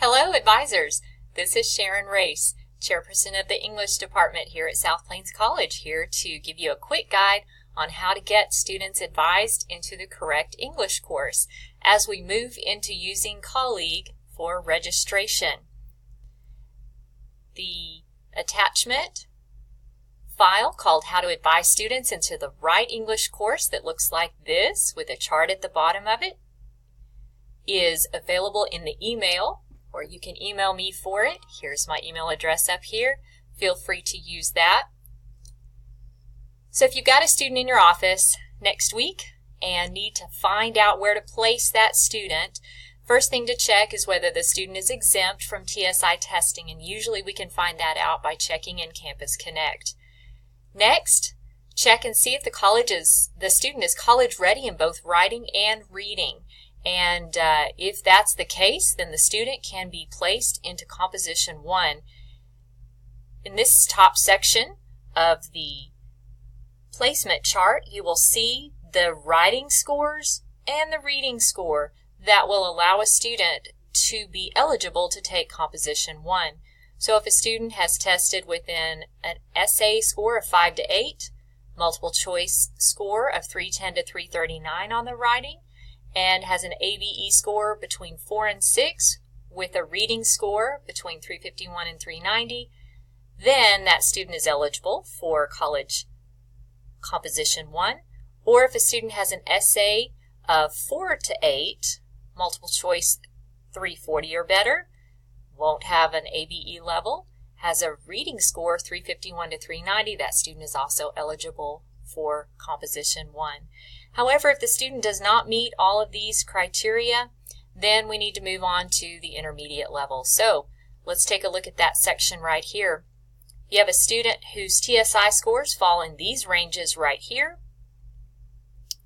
Hello, advisors. This is Sharon Race, Chairperson of the English Department here at South Plains College, here to give you a quick guide on how to get students advised into the correct English course as we move into using Colleague for registration. The attachment file called How to Advise Students into the Right English Course that looks like this with a chart at the bottom of it is available in the email, or you can email me for it. Here's my email address up here. Feel free to use that. So if you've got a student in your office next week and need to find out where to place that student, first thing to check is whether the student is exempt from TSI testing, and usually we can find that out by checking in Campus Connect. Next, check and see if the student is college ready in both writing and reading. And if that's the case, then the student can be placed into Composition 1. In this top section of the placement chart, you will see the writing scores and the reading score that will allow a student to be eligible to take Composition 1. So if a student has tested within an essay score of 5 to 8, multiple choice score of 310 to 339 on the writing, and has an ABE score between 4 and 6 with a reading score between 351 and 390, then that student is eligible for college Composition 1. Or if a student has an essay of 4 to 8, multiple choice 340 or better, won't have an ABE level, has a reading score 351 to 390, that student is also eligible for Composition 1. However, if the student does not meet all of these criteria, then we need to move on to the intermediate level. So let's take a look at that section right here. You have a student whose TSI scores fall in these ranges right here.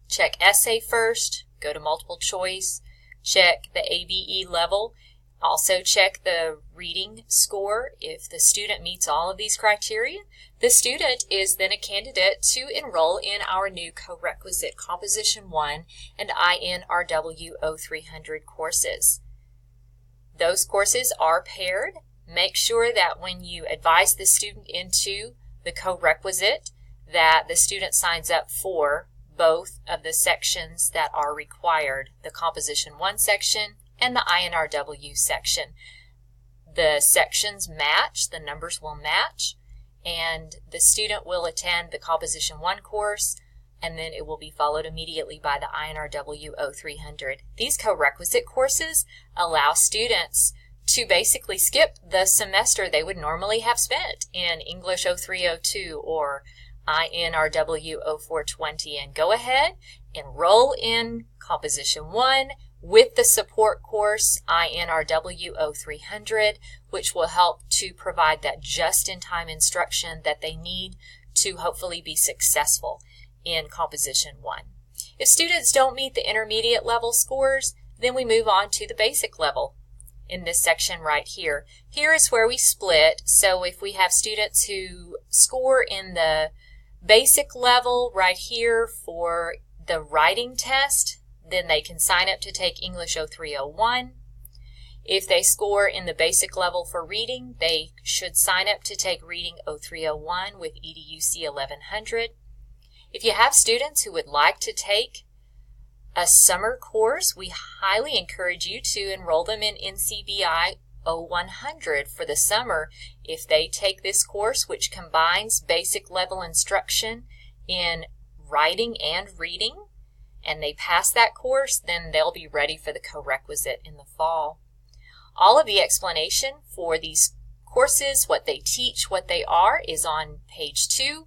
Check essay first, go to multiple choice, check the ABE level. Also check the reading score. If the student meets all of these criteria, the student is then a candidate to enroll in our new co-requisite Composition 1 and INRW 0300 courses. Those courses are paired. Make sure that when you advise the student into the co-requisite that the student signs up for both of the sections that are required, the Composition 1 section and the INRW section. The sections match, the numbers will match, and the student will attend the Composition 1 course, and then it will be followed immediately by the INRW 0300. These co-requisite courses allow students to basically skip the semester they would normally have spent in English 0302 or INRW 0420 and go ahead, enroll in Composition 1 with the support course INRW 0300, which will help to provide that just-in-time instruction that they need to hopefully be successful in Composition 1. If students don't meet the intermediate level scores, then we move on to the basic level in this section right here. Here is where we split. So if we have students who score in the basic level right here for the writing test, then they can sign up to take English 0301. If they score in the basic level for reading, they should sign up to take Reading 0301 with EDUC 1100. If you have students who would like to take a summer course, we highly encourage you to enroll them in NCBI 0100 for the summer. If they take this course, which combines basic level instruction in writing and reading, and they pass that course, then they'll be ready for the co-requisite in the fall. All of the explanation for these courses, what they teach, what they are, is on page 2.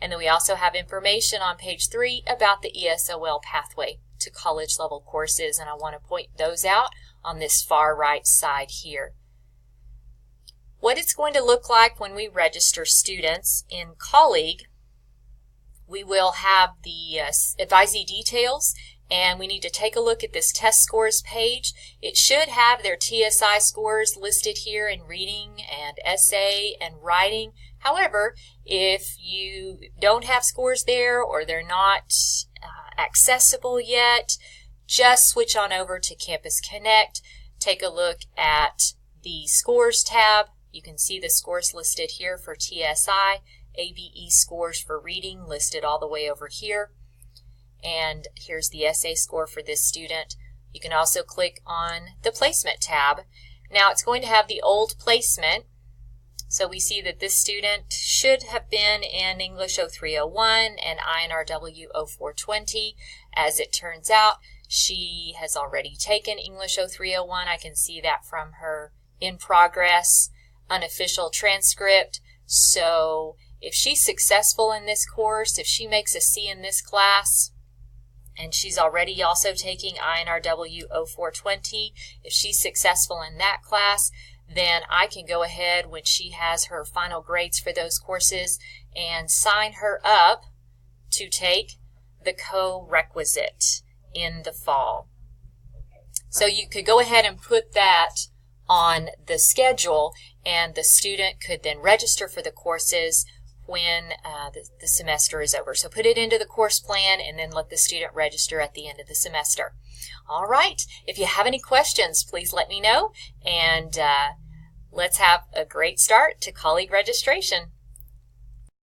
And then we also have information on page 3 about the ESOL pathway to college level courses, and I want to point those out on this far right side here. What it's going to look like when we register students in Colleague, we will have the advisee details, and we need to take a look at this test scores page. It should have their TSI scores listed here in reading and essay and writing. However, if you don't have scores there or they're not accessible yet, just switch on over to Campus Connect, take a look at the Scores tab. You can see the scores listed here for TSI, ABE scores for reading listed all the way over here. And here's the essay score for this student. You can also click on the Placement tab. Now it's going to have the old placement. So we see that this student should have been in English 0301 and INRW 0420. As it turns out, she has already taken English 0301. I can see that from her in progress unofficial transcript. So if she's successful in this course, if she makes a C in this class, and she's already also taking INRW 0420, if she's successful in that class, then I can go ahead when she has her final grades for those courses and sign her up to take the co-requisite in the fall. So you could go ahead and put that on the schedule, and the student could then register for the courses when the semester is over. So put it into the course plan and then let the student register at the end of the semester. All right, if you have any questions, please let me know, and let's have a great start to colleague registration.